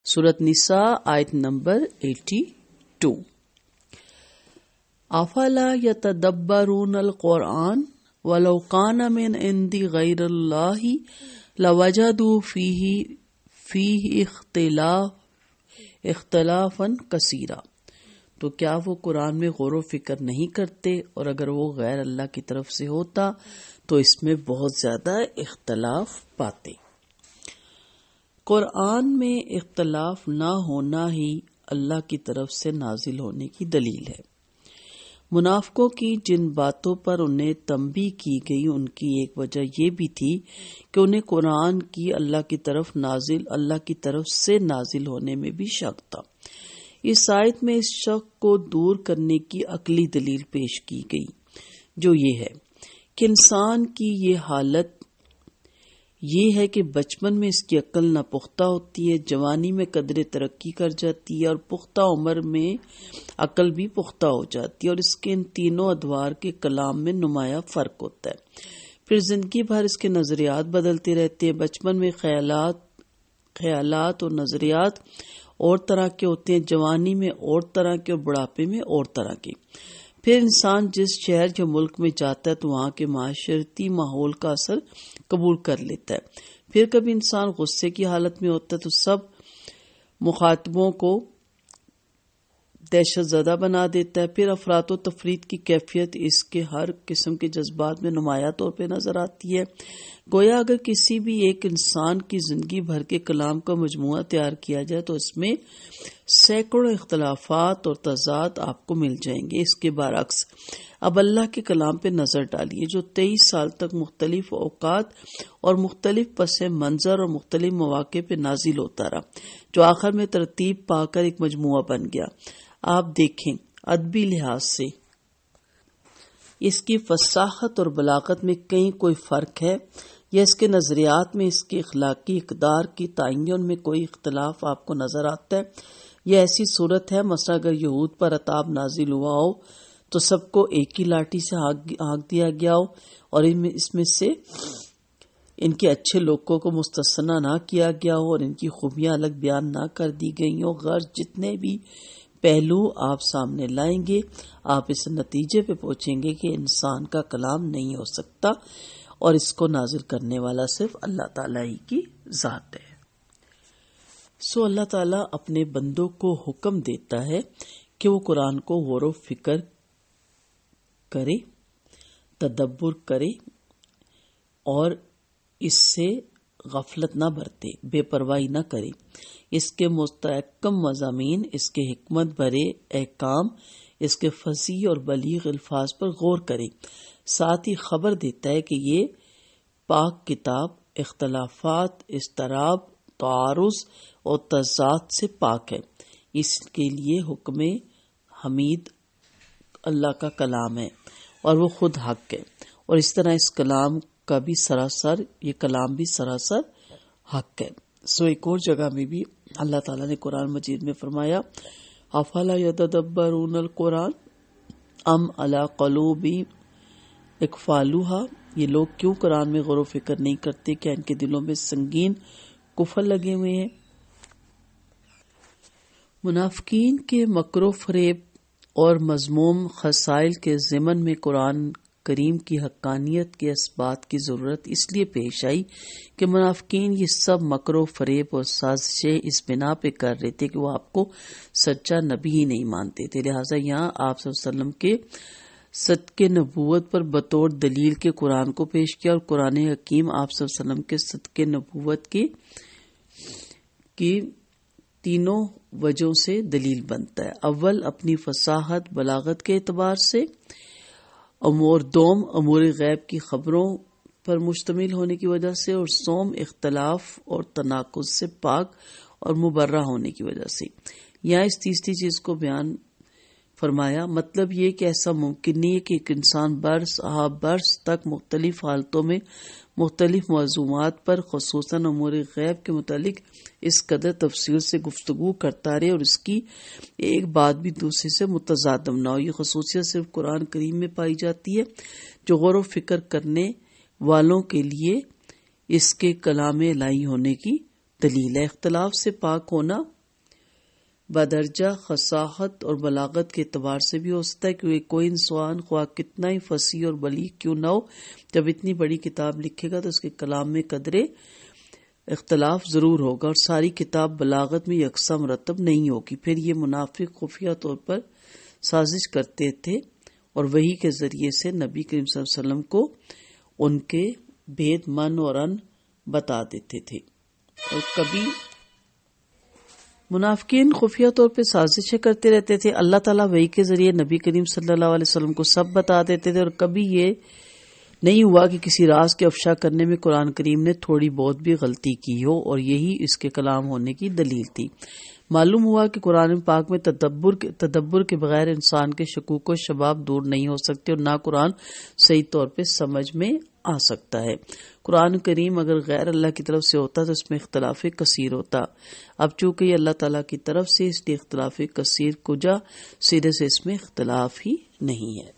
سورۃ نساء آیت نمبر 82۔ افلا یتدبرون القرآن ولو کان من عند غیر اللہ لوجدوا فیہ اختلافا کثیرا۔ تو کیا وہ قرآن میں غور و فکر نہیں کرتے، اور اگر وہ غیر اللہ کی طرف سے ہوتا تو اس میں بہت زیادہ اختلاف پاتے۔ قرآن میں اختلاف نہ ہونا ہی اللہ کی طرف سے نازل ہونے کی دلیل ہے۔ منافقوں کی جن باتوں پر انہیں تنبیہ کی گئی ان کی ایک وجہ یہ بھی تھی کہ انہیں قرآن کی اللہ کی طرف سے نازل ہونے میں بھی شک تھا۔ اس آیت میں اس شک کو دور کرنے کی عقلی دلیل پیش کی گئی، جو یہ ہے کہ انسان کی یہ حالت یہ ہے کہ بچپن میں اس کی عقل ناپختہ ہوتی ہے، جوانی میں قدرے ترقی کر جاتی ہے، اور پختہ عمر میں عقل بھی پختہ ہو جاتی ہے، اور اس کے ان تینوں ادوار کے کلام میں نمایاں فرق ہوتا ہے۔ پھر زندگی بھر اس کے نظریات بدلتے رہتے ہیں۔ بچپن میں خیالات اور نظریات اور طرح کے ہوتے ہیں، جوانی میں اور طرح کے، اور بڑھاپے میں اور طرح کے۔ پھر انسان جس شہر یا ملک میں جاتا ہے تو وہاں کے معاشرتی ماحول کا اثر قبول کر لیتا ہے۔ پھر کبھی انسان غصے کی حالت میں ہوتا ہے تو سب مخاطبوں کو دہشت زدہ بنا دیتا ہے۔ پھر افراط و تفریط کی کیفیت اس کے ہر قسم کے جذبات میں نمایاں طور پہ نظر آتی ہے۔ گویا اگر کسی بھی ایک انسان کی زندگی بھر کے کلام کا مجموعہ تیار کیا جائے تو اس میں سینکڑوں اختلافات اور تضاد آپ کو مل جائیں گے۔ اس کے برعکس اب اللہ کے کلام پہ نظر ڈالیے، جو 23 سال تک مختلف اوقات اور مختلف پس منظر اور مختلف مواقع پہ نازل ہوتا رہا، جو آخر میں ترتیب پا کر ایک مجموعہ بن گیا۔ آپ دیکھیں ادبی لحاظ سے اس کی فصاحت اور بلاغت میں کہیں کوئی فرق ہے، یا اس کے نظریات میں اس کی اخلاقی اقدار کی تعین میں کوئی اختلاف آپ کو نظر آتا ہے؟ یہ ایسی صورت ہے مثلا اگر یہود پر عذاب نازل ہوا ہو تو سب کو ایک ہی لاٹھی سے ہانک دیا گیا ہو، اور اس میں سے ان کے اچھے لوگوں کو مستثنی نہ کیا گیا ہو، اور ان کی خوبیاں الگ بیان نہ کر دی گئی ہوں۔ غرض جتنے بھی پہلو آپ سامنے لائیں گے آپ اس نتیجے پہ پہنچیں گے کہ انسان کا کلام نہیں ہو سکتا، اور اس کو نازل کرنے والا صرف اللہ تعالیٰ ہی کی ذات ہے۔ اللہ تعالیٰ اپنے بندوں کو حکم دیتا ہے کہ وہ قرآن کو غور و فکر کرے، تدبر کرے، اور اس سے غفلت نہ برتے، بے پرواہی نہ کرے۔ اس کے مستحکم مضامین، اس کے حکمت بھرے احکام، اس کے فصیح اور بلیغ الفاظ پر غور کرے۔ ساتھ ہی خبر دیتا ہے کہ یہ پاک کتاب اختلافات، اضطراب، تعارض اور تضاد سے پاک ہے۔ اس کے لیے حکم حمید اللہ کا کلام ہے، اور وہ خود حق ہے، اور اس طرح اس کلام کا بھی یہ کلام بھی سراسر حق ہے۔ ایک اور جگہ میں بھی اللہ تعالیٰ نے قرآن مجید میں فرمایا افلا یتدبرون القرآن ام علی قلوب اقفالها، یہ لوگ کیوں قرآن میں غور و فکر نہیں کرتے، کیا ان کے دلوں میں سنگین قفل لگے ہوئے ہیں؟ منافقین کے مکر و فریب اور مذموم خصائل کے ضمن میں قرآن کریم کی حقانیت کے اثبات کی ضرورت اس لیے پیش آئی کہ منافقین یہ سب مکر و فریب اور سازشیں اس بنا پہ کر رہے تھے کہ وہ آپ کو سچا نبی ہی نہیں مانتے تھے، لہٰذا یہاں آپ صلی اللہ علیہ وسلم کے صدق نبوت پر بطور دلیل کے قرآن کو پیش کیا، اور قرآن حکیم آپ صلی اللہ علیہ وسلم کے صدق نبوت کی تینوں وجہوں سے دلیل بنتا ہے۔ اول اپنی فصاحت بلاغت کے اعتبار سے، امور غیب کی خبروں پر مشتمل ہونے کی وجہ سے، اور سوم اختلاف اور تناقض سے پاک اور مبرہ ہونے کی وجہ سے۔ یہاں اس تیسری چیز کو بیان فرمایا، مطلب یہ کہ ایسا ممکن نہیں ہے کہ ایک انسان برس تک مختلف حالتوں میں مختلف موضوعات پر خصوصاً امور غیب کے متعلق اس قدر تفصیل سے گفتگو کرتا رہے اور اس کی ایک بات بھی دوسرے سے متضادم نہ ہو۔ یہ خصوصیت صرف قرآن کریم میں پائی جاتی ہے، جو غور و فکر کرنے والوں کے لیے اس کے کلام الہی ہونے کی دلیل ہے۔ اختلاف سے پاک ہونا بدرجہ خصاحت اور بلاغت کے اعتبار سے بھی ہو سکتا ہے، کیونکہ کوئی انسان خواہ کتنا ہی فصیح اور بلیغ کیوں نہ ہو، جب اتنی بڑی کتاب لکھے گا تو اس کے کلام میں قدرے اختلاف ضرور ہوگا، اور ساری کتاب بلاغت میں یکساں مرتب نہیں ہوگی۔ پھر یہ منافق خفیہ طور پر سازش کرتے تھے اور وحی کے ذریعے سے نبی کریم صلی اللہ علیہ وسلم کو ان کے بھید من اور ان بتا دیتے تھے۔ اور کبھی منافقین خفیہ طور پہ سازشیں کرتے رہتے تھے، اللہ تعالیٰ وحی کے ذریعے نبی کریم صلی اللہ علیہ وسلم کو سب بتا دیتے تھے، اور کبھی یہ نہیں ہوا کہ کسی راز کے افشا کرنے میں قرآن کریم نے تھوڑی بہت بھی غلطی کی ہو، اور یہی اس کے کلام ہونے کی دلیل تھی۔ معلوم ہوا کہ قرآن پاک میں تدبر کے بغیر انسان کے شکوک و شباب دور نہیں ہو سکتے، اور نہ قرآن صحیح طور پہ سمجھ میں آ سکتا ہے۔ قرآن کریم اگر غیر اللہ کی طرف سے ہوتا تو اس میں اختلاف کثیر ہوتا، اب چونکہ یہ اللہ تعالیٰ کی طرف سے، اس لیے اختلاف کثیر کجا سرے سے اس میں اختلاف ہی نہیں ہے۔